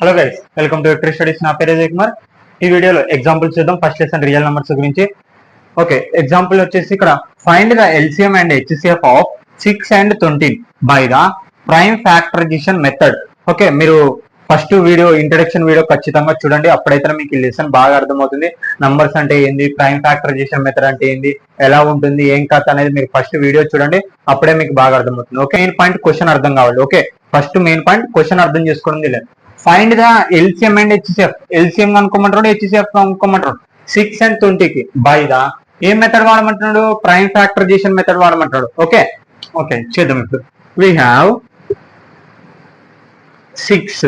Hello guys, welcome to tree studies. నా పేరు అజయ్ కుమార్. ఈ వీడియోలో ఎగ్జాంపుల్ చూద్దాం. ఫస్ట్ లెసన్ రియల్ నెంబర్స్ గురించి. ఓకే, ఎగ్జాంపుల్ వచ్చేసి ఇక్కడ find the LCM and HCF of 6 and 20 by the prime factorisation method. Okay, మీరు ఫస్ట్ వీడియో ఇంట్రడక్షన్ వీడియో ఖచ్చితంగా చూడండి. అప్పుడైతే మీకు ఈ లెసన్ బాగా అర్థమవుతుంది. నంబర్స్ అంటే ఏంది, ప్రైమ్ ఫ్యాక్టరైజేషన్ మెథడ్ అంటే ఏంది, ఎలా ఉంటుంది, ఏం కథ అనేది మీరు ఫస్ట్ వీడియో చూడండి. అప్పుడే మీకు బాగా అర్థమవుతుంది. ఓకే, మెయిన్ పాయింట్ క్వశ్చన్ అర్థం కావాలి. Okay, first main point question అర్థం చేసుకోవడం లేదు. Find the LCM and HCF. LCM కనుక్కోమంటాడు, హెచ్సిఎఫ్ కనుక్కోమంటాడు 6 and 20 బై ద ఏం మెథడ్ వాడమంటున్నాడు, ప్రైమ్ ఫ్యాక్టరైజేషన్ మెథడ్ వాడమంటాడు. ఓకే ఓకే చేద్దాం. ఇప్పుడు వీ హ్యావ్ 6.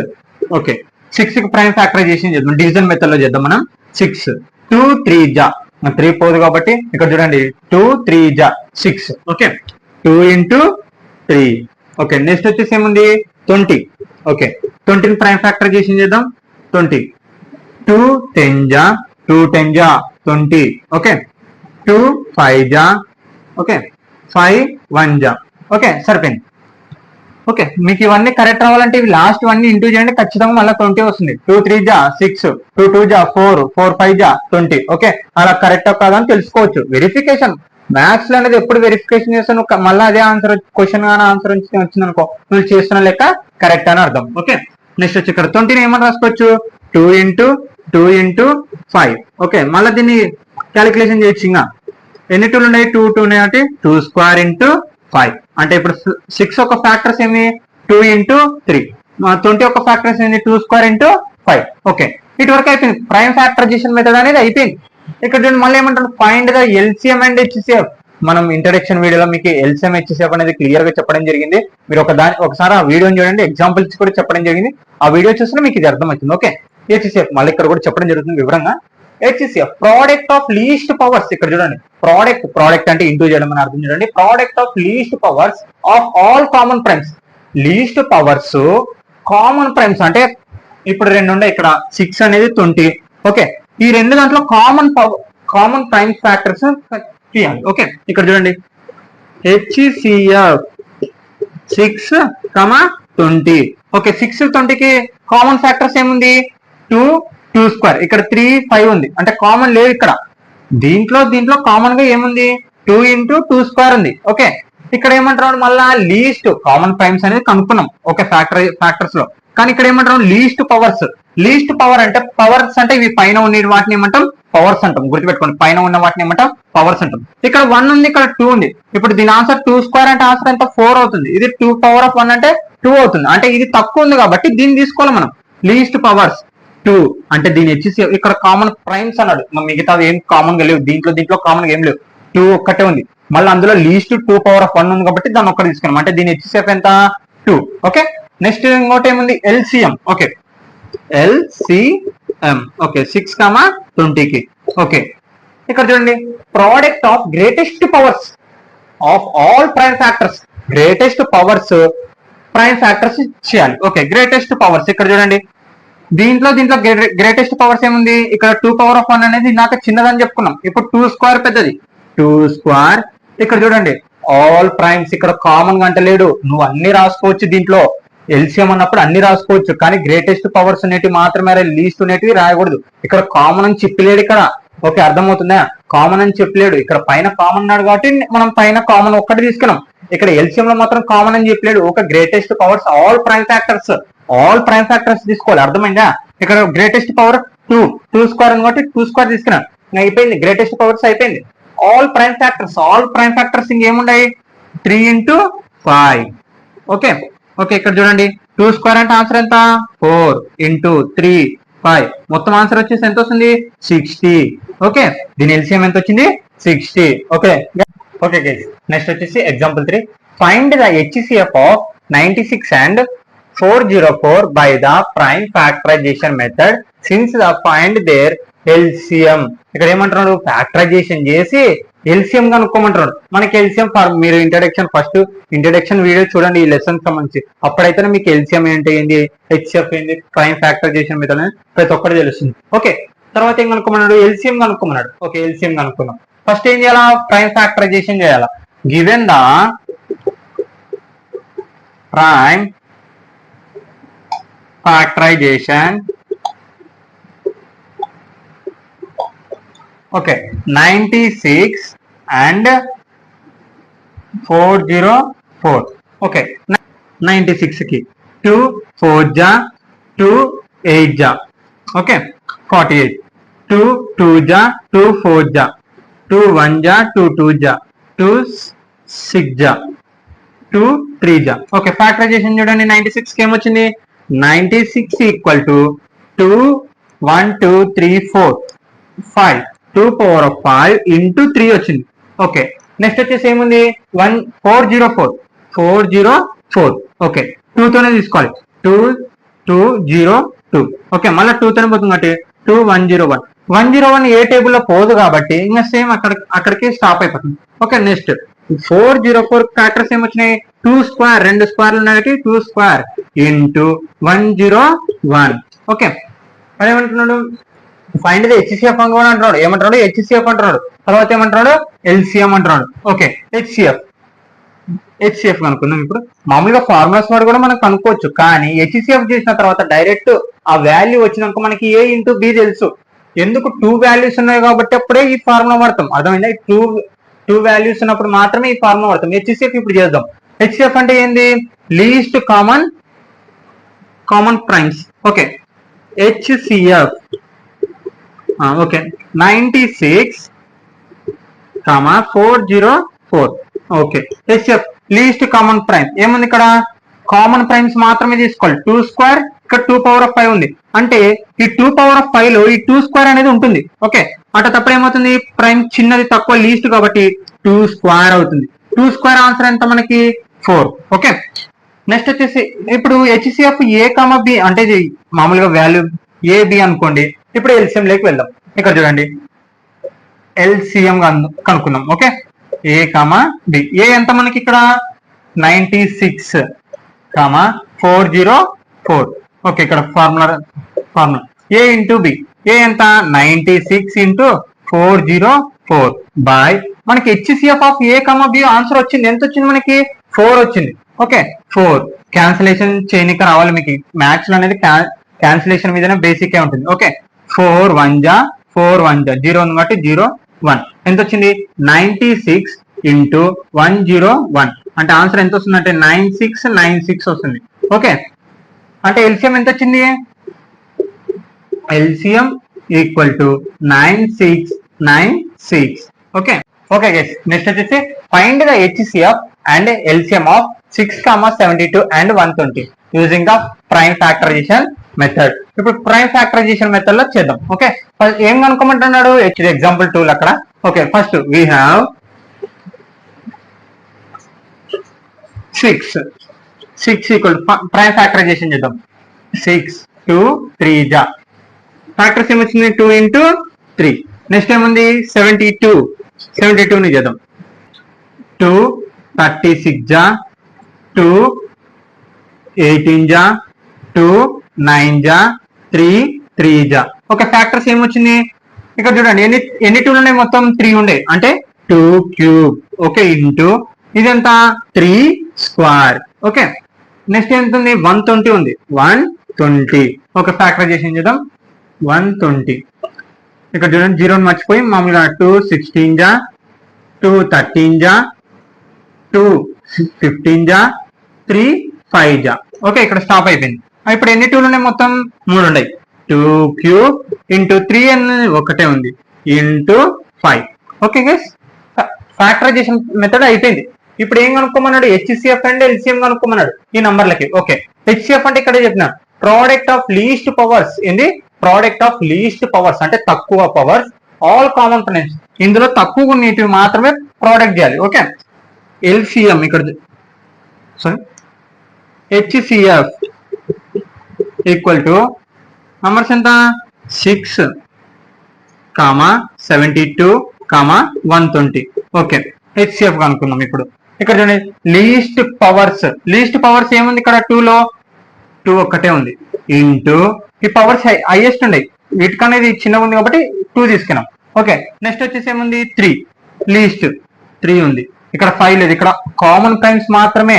ఓకే, 6 కి ప్రైమ్ ఫ్యాక్టరైజేషన్ చేద్దాం. డివిజన్ మెథడ్ లో చేద్దాం మనం. 6 2 3 జా 3 పోదు కాబట్టి ఇక్కడ చూడండి 2 3 జా 6. Okay, 2 into 3. ఓకే, నెక్స్ట్ వచ్చేసి ఏముంది 20. ఓకే, 20 ప్రైమ్ ఫ్యాక్టరైజేషన్ చేద్దాం. 20 2 10 జా 2 10 జా 20. ఓకే, 2 5 జా. ఓకే, 5 1 జా. ఓకే, సరిపోయింది. ఓకే, మీకు ఇవన్నీ కరెక్ట్ రావాలంటే ఇవి లాస్ట్ ఇవన్నీ ఇంటూ చేయండి, ఖచ్చితంగా మళ్ళీ 20 వస్తుంది. 2 3 జా 6, 2 2 జా 4, 4 5 జా 20. ఓకే, అలా కరెక్ట్ కాదని తెలుసుకోవచ్చు. వెరిఫికేషన్ మ్యాథ్స్ లో అనేది ఎప్పుడు వెరిఫికేషన్ చేస్తాను, మళ్ళీ అదే ఆన్సర్ క్వశ్చన్ కానీ ఆన్సర్ వచ్చింది అనుకో, నువ్వు చేస్తున్న లెక్క కరెక్ట్ అని అర్థం. ఓకే, నెక్స్ట్ వచ్చి ఇక్కడ 20 ఏమని రాసుకోవచ్చు, 2 into 2 into 5. ఓకే, మళ్ళీ దీన్ని క్యాలిక్యులేషన్ చేయొచ్చు. ఇంకా ఎన్ని 2లు ఉన్నాయి, 2 2 ఉన్నాయి అంటే 2 square into 5. అంటే ఇప్పుడు 6 ఒక ఫ్యాక్టర్స్ ఏమి 2 into 3, 20 ఒక ఫ్యాక్టర్స్ ఏంది 2 square into 5. ఓకే, ఇటు వరకు అయిపోయింది. ప్రైమ్ ఫ్యాక్టరైజేషన్ మెథడ్ అనేది అయిపోయింది. ఇక్కడ మళ్ళీ ఏమంటారు, find the LCM and HCF. మనం ఇంట్రడక్షన్ వీడియోలో మీకు ఎల్సిఎం హెచ్సిఎఫ్ అనేది క్లియర్ గా చెప్పడం జరిగింది. మీరు ఒకసారి ఆ వీడియోని చూడండి, ఎగ్జాంపుల్స్ కూడా చెప్పడం జరిగింది. ఆ వీడియో చూస్తే మీకు ఇది అర్థమవుతుంది. ఓకే, హెచ్సిఎఫ్ మళ్ళీ ఇక్కడ కూడా చెప్పడం జరుగుతుంది వివరంగా. HCF product of least powers. ఇక్కడ చూడండి, ప్రోడక్ట్ అంటే ఇంటూ చేయడం అని అర్థం. చూడండి, product of least powers of all common primes. Least powers common primes అంటే ఇప్పుడు రెండు ఉండే, ఇక్కడ 6 అనేది 20. ఓకే, ఈ రెండు దాంట్లో కామన్ ప్రైమ్ ఫ్యాక్టర్స్ తీయాలి. ఓకే, ఇక్కడ చూడండి హెచ్సిఎఫ్ 6, 20. ఓకే, 6 20కి కామన్ ఫ్యాక్టర్స్ ఏముంది, 2 2 square. ఇక్కడ 3 5 ఉంది అంటే కామన్ లేదు ఇక్కడ. దీంట్లో కామన్ గా ఏముంది, 2 into 2 square ఉంది. ఓకే, ఇక్కడ ఏమంటారు మళ్ళా లీస్ట్ కామన్ ప్రైమ్స్ అనేది కనుక్కున్నాం. ఓకే, ఫ్యాక్టర్స్ లో. కానీ ఇక్కడ ఏమంటారు లీస్ట్ పవర్స్. లీస్ట్ పవర్ అంటే పవర్స్ అంటే ఇవి పైన ఉన్న వాటిని ఏమంటాం, పవర్స్ అంటాం. గుర్తుపెట్టుకోండి, పైన ఉన్న వాటిని ఏమంటాం, పవర్స్ అంటాం. ఇక్కడ 1 ఉంది, ఇక్కడ 2 ఉంది. ఇప్పుడు దీని ఆన్సర్ 2 square అంటే ఆన్సర్ ఎంత 4 అవుతుంది. ఇది 2 power of 1 అంటే 2 అవుతుంది. అంటే ఇది తక్కువ ఉంది కాబట్టి దీన్ని తీసుకోవాలి మనం. లీస్ట్ పవర్స్ 2 అంటే దీని వచ్చేసి ఇక్కడ కామన్ ప్రైమ్స్ అన్నాడు. మిగతా ఏం కామన్ గా లేవు, దీంట్లో కామన్ గా ఏం లేవు. 2 ఒక్కటే ఉంది. మళ్ళీ అందులో లీస్ట్ 2 power of 1 ఉంది కాబట్టి దాన్ని ఒక్కటి తీసుకున్నాం. అంటే దీని హెచ్సిఎఫ్ ఎంత 2. ఓకే, నెక్స్ట్ ఇంకోటి ఏముంది, ఎల్సిఎం. Okay, LCM. ఓకే, 6, 20కి. ఓకే, ఇక్కడ చూడండి, product of greatest powers of all prime factors. Greatest powers prime factors చేయాలి. ఓకే, గ్రేటెస్ట్ పవర్స్ ఇక్కడ చూడండి, దీంట్లో గ్రేటెస్ట్ పవర్స్ ఏముంది, ఇక్కడ 2 power of 1 అనేది నాకు చిన్నదని చెప్పుకున్నాం. ఇప్పుడు 2 square పెద్దది, 2 square. ఇక్కడ చూడండి ఆల్ ప్రైమ్స్, ఇక్కడ కామన్ గా అంటే లేడు, నువ్వు అన్ని రాసుకోవచ్చు. దీంట్లో ఎల్సిఎం అన్నప్పుడు అన్ని రాసుకోవచ్చు, కానీ గ్రేటెస్ట్ పవర్స్ అనేటివి మాత్రమే, లీస్ట్ అనేటివి రాయకూడదు. ఇక్కడ కామన్ అని చెప్పలేడు ఇక్కడ. ఓకే, అర్థమవుతుందా, కామన్ అని చెప్పలేడు. ఇక్కడ పైన కామన్ అన్నాడు కాబట్టి మనం పైన కామన్ ఒక్కటి తీసుకున్నాం. ఇక్కడ ఎల్సిఎం లో మాత్రం కామన్ అని చెప్పలేడు. ఒక greatest powers all prime factors తీసుకోవాలి. అర్థమైందా, ఇక్కడ గ్రేటెస్ట్ పవర్ 2 square అని కాబట్టి 2 square తీసుకున్నాను. అయిపోయింది, గ్రేటెస్ట్ పవర్స్ అయిపోయింది. ఆల్ ప్రైమ్ ఫ్యాక్టర్స్ ఇంకేముంటాయి, 3 into 5. ఓకే ఓకే, ఇక్కడ చూడండి 2 square అంటే ఆన్సర్ ఎంత 4 into 3 5. మొత్తం ఆన్సర్ వచ్చేసి ఎంత వస్తుంది 60. ఓకే, దీని ఎల్సిఎం ఎంత వచ్చింది 60. ఓకే ఓకే గైస్, నెక్స్ట్ వచ్చేసి example 3. Find the HCF of 96 and 404 by the prime factorisation method since the find their LCM. ఇక్కడ ఏమంటున్నాడు, ఫ్యాక్టరైజేషన్ చేసి ఎల్సిఎం కనుక్కోమంటున్నాడు. మనకి ఎల్సిఎం మీరు ఇంట్రడక్షన్ వీడియో చూడండి ఈ లెసన్ సంబంధించి. అప్పుడైతే మీకు ఎల్సిఎం ఏంటి, హెచ్సిఎఫ్ ఏంటి, ప్రైమ్ ఫ్యాక్టరైజేషన్ మెథడ్ అనేది ప్రతి ఒక్కటి తెలుస్తుంది. ఓకే, తర్వాత ఏం కనుక్కోమన్నాడు, ఎల్సిఎం కనుక్కోమన్నాడు. ఓకే, ఎల్సిఎం కనుక్కున్నాం. ఫస్ట్ ఏం చేయాలా, ప్రైమ్ ఫ్యాక్టరైజేషన్ చేయాలా. Given the prime factorization. Okay, 96 and 404. Okay, 96 ki 2 4 ja 2 8 ja. Okay, 48. 2 2 ja 2 4 ja 2 1 ja 2 2 ja 2 6 ja 2 3 ja. Okay factorisation చూడండి 96 కి ఏమొచ్చింది 96 equal to 2 1 2 3 4 5 2 power of 5 into 3 వచ్చింది. ఓకే నెక్స్ట్ వచ్చేసి ఏముంది 404. ఓకే 2 తోనే తీసుకోవాలి 2202. ఓకే మళ్ళీ 2 తోనే పోతుంది కాబట్టి 2101 ఏ టేబుల్ లో పోదు కాబట్టి ఇంకా సేమ్ అక్కడికి స్టాప్ అయిపోతుంది. ఓకే నెక్స్ట్ 404 ఫ్యాక్టర్స్ ఏమొచ్చినాయి 2 స్క్వేర్ 2 స్క్వేర్లు ఉన్నాయి 2 స్క్వేర్ ఇంటూ 101. ఓకే అదేమంటున్నాడు ఫైండ్ ది హెచ్సిఎఫ్ అని కూడా అంటున్నాడు. ఏమంటున్నాడు హెచ్సిఎఫ్ అంటున్నాడు. తర్వాత ఏమంటున్నాడు ఎల్సిఎం అంటున్నాడు. ఓకే హెచ్సిఎఫ్ కనుక్కుందాం. ఇప్పుడు మామూలుగా ఫార్ములాస్ వాడు కూడా మనం కనుక్కోవచ్చు, కానీ హెచ్సిఎఫ్ చేసిన తర్వాత డైరెక్ట్ ఆ వాల్యూ వచ్చినాక మనకి ఏ ఇంటూ బి తెలుసు. ఎందుకు 2 వాల్యూస్ ఉన్నాయి కాబట్టి అప్పుడే ఈ ఫార్ములా వాడతాం. అర్థమైందా? 2 వాల్యూస్ ఉన్నప్పుడు మాత్రమే ఈ ఫార్ములా వాడతాం. హెచ్సిఎఫ్ ఇప్పుడు చేద్దాం. హెచ్సిఎఫ్ అంటే ఏంది least common primes. Okay HCF okay 96 404. Okay HCF least common prime ఏముంది ఇక్కడ కామన్ ప్రైమ్స్ మాత్రమే తీసుకోవాలి. 2 స్క్వేర్ ఇక్కడ 2 పవర్ ఆఫ్ 5 ఉంది అంటే ఈ 2 పవర్ ఆఫ్ 5 లో ఈ 2 స్క్వేర్ అనేది ఉంటుంది. ఓకే అట తప్పుడు ఏమవుతుంది ప్రైమ్ చిన్నది తక్కువ లీస్ట్ కాబట్టి 2 స్క్వేర్ అవుతుంది. 2 స్క్వేర్ ఆన్సర్ ఎంత మనకి 4. ఓకే నెక్స్ట్ వచ్చేసి ఇప్పుడు హెచ్సిఎఫ్ ఏ కామా బి అంటే మామూలుగా వాల్యూ ఏ బి అనుకోండి. ఇప్పుడు ఎల్సిఎం లోకి వెళ్దాం. ఇక్కడ చూడండి ఎల్సిఎం కనుక్కుందాం. Okay A comma B A ఎంత మనకి ఇక్కడ 96 404. ఓకే ఇక్కడ formula A into B A ఎంత 96 ఇంటూ 404 బై మనకి HCF of A comma B answer వచ్చింది. ఎంత వచ్చింది మనకి 4 వచ్చింది. ఓకే 4 క్యాన్సిలేషన్ చేయనిక రావాలి. మీకు మ్యాథ్స్ అనేది క్యాన్సిలేషన్ మీదనే బేసిక్ ఏ ఉంటుంది. ఓకే 4 1 జా 0 ఉంది కాబట్టి 0 1 ఎంత వచ్చింది 96 ఇంటూ 101 అంటే ఆన్సర్ ఎంత వస్తుంది అంటే 9696 వస్తుంది. ఓకే అంటే ఎల్సిఎం ఎంత వచ్చింది LCM equal to 9696. Okay guys next వచ్చేసి find the HCF and LCM of 6, 72 and 120 using the prime factorisation method. ఇప్పుడు ప్రైమ్ ఫ్యాక్టరైజేషన్ మెథడ్ లో చేద్దాం. ఓకే ఏం కనుక్కోమంటున్నాడు ఎగ్జాంపుల్ 2 అక్కడ. Okay first we have 6 equal prime factorization చేద్దాం. 6 2 3 జా ఫ్యాక్టర్స్ ఏమొచ్చింది 2 ఇంటూ 3. నెక్స్ట్ ఏముంది 72 ని చేద్దాం. 2 36 జా 2 18 జా 2 9 జా 3 జా. ఓకే ఫ్యాక్టర్స్ ఏమొచ్చింది ఇక్కడ చూడండి ఎన్ని 2 ఉన్నాయి మొత్తం 3 ఉండే అంటే 2 క్యూబ్. ఓకే ఇంటూ ఇదంతా 3 స్క్వేర్. ఓకే నెక్స్ట్ ఎంత ఉంది 120 ఉంది 120. ఓకే ఫ్యాక్టరైజేషన్ చేద్దాం 120. ఇక్కడ చూడండి 0 మర్చిపోయి మామూలుగా 2 16 జా 2 13 జా 2 15 జా 3 5 జా. ఓకే ఇక్కడ స్టాప్ అయిపోయింది. ఇప్పుడు ఎన్ని 2లు ఉన్నాయి మొత్తం 3 ఉన్నాయి. 2 క్యూబ్ ఇంటూ 3 అనేది ఒకటే ఉంది into 5. Okay guys factorisation method అయిపోయింది. ఇప్పుడు ఏం కనుక్కోమన్నాడు హెచ్సిఎఫ్ అండ్ ఎల్సిఎం కనుక్కోమన్నాడు ఈ నంబర్లకి. ఓకే హెచ్సిఎఫ్ అంటే ఇక్కడ చెప్పిన ప్రోడక్ట్ ఆఫ్ లీస్ట్ పవర్స్ ఏంది ప్రోడక్ట్ ఆఫ్ లీస్ట్ పవర్స్ అంటే తక్కువ పవర్స్ ఆల్ కామన్ ప్రైమ్స్ ఇందులో తక్కువ నీటివి మాత్రమే ప్రోడక్ట్ చేయాలి. ఓకే ఎల్సిఎం ఇక్కడ sorry HCF equal two numbers ఎంత 6, 72, 120. ఓకే హెచ్సిఎఫ్ కనుక్కుందాం. ఇప్పుడు ఇక్కడ చూడండి లీస్ట్ పవర్స్ ఏముంది ఇక్కడ 2 లో 2 ఒక్కటే ఉంది ఇంటూ ఈ పవర్స్ హైయెస్ట్ ఉన్నాయి వీటికనేది చిన్నగా ఉంది కాబట్టి 2 తీసుకున్నాం. ఓకే నెక్స్ట్ వచ్చేసి ఏముంది 3 లీస్ట్ 3 ఉంది. ఇక్కడ 5 లేదు. ఇక్కడ కామన్ ప్రైమ్స్ మాత్రమే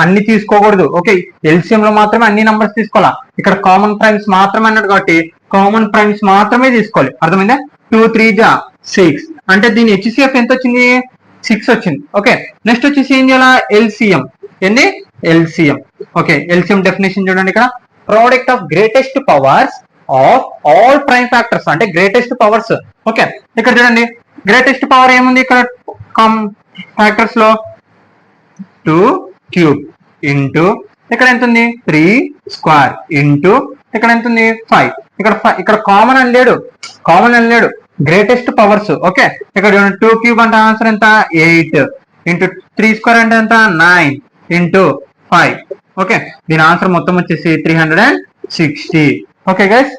అన్ని తీసుకోకూడదు. ఓకే, ఎల్సిఎం లో మాత్రమే అన్ని నంబర్స్ తీసుకోవాలా. ఇక్కడ కామన్ ప్రైమ్స్ మాత్రమే అన్నాడు కాబట్టి కామన్ ప్రైమ్స్ మాత్రమే తీసుకోవాలి. అర్థమైందా? 2 3 జా 6 అంటే దీని హెచ్సిఎఫ్ ఎంత వచ్చింది? 6 వచ్చింది. ఓకే, నెక్స్ట్ వచ్చేసి ఏం చేయాలా? ఎల్సిఎం. ఏంది? ఎల్సిఎం. ఓకే, ఎల్సిఎం డెఫినేషన్ చూడండి. ఇక్కడ product of greatest powers of all prime factors అంటే గ్రేటెస్ట్ పవర్స్. ఓకే, ఇక్కడ చూడండి గ్రేటెస్ట్ పవర్ ఏముంది ఇక్కడ ఫ్యాక్టర్స్ లో? 2 క్యూబ్ ఇంటూ ఇక్కడ ఎంత ఉంది? 3 స్క్వేర్ ఇంటూ ఇక్కడ ఎంత ఉంది? 5. ఇక్కడ కామన్ అని లేడు, గ్రేటెస్ట్ పవర్స్. ఓకే, ఇక్కడ చూడండి 2 క్యూబ్ అంటే ఆన్సర్ ఎంత? 8 ఇంటూ 3 స్క్వేర్ అంటే ఎంత? 9 ఇంటూ 5. ఓకే, దీని ఆన్సర్ మొత్తం వచ్చేసి 360. Okay guys,